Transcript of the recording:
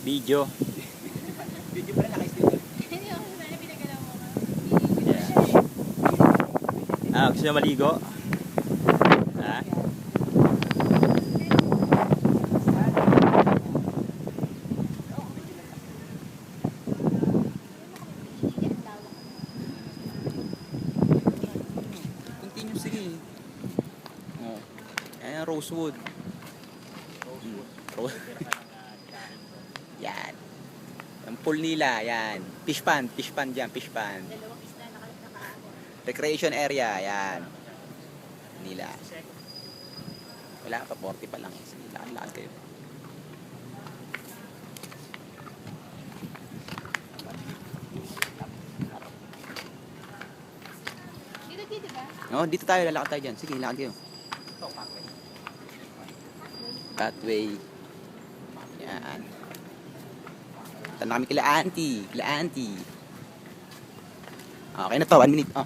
Video. Video pala naka-studio. Hindi ako sana pinagalaw mo ka. Ah, gusto nyo maligo? Ha? Continue, sige. Oh. Ayan, Rosewood. Yan. Ang pool nila, yan. Fish pond dyan, fish pond. Dalawang isla naka. Recreation area, yan. Nila. Wala pa, 40 pa lang. Sige, lakad kayo. Dito ba? Oh, dito tayo, lalakad tayo dyan. Sige, lakad kayo. Pathway. Yan. Punta na kami kila auntie. Okay na to, 1 minute. Oh.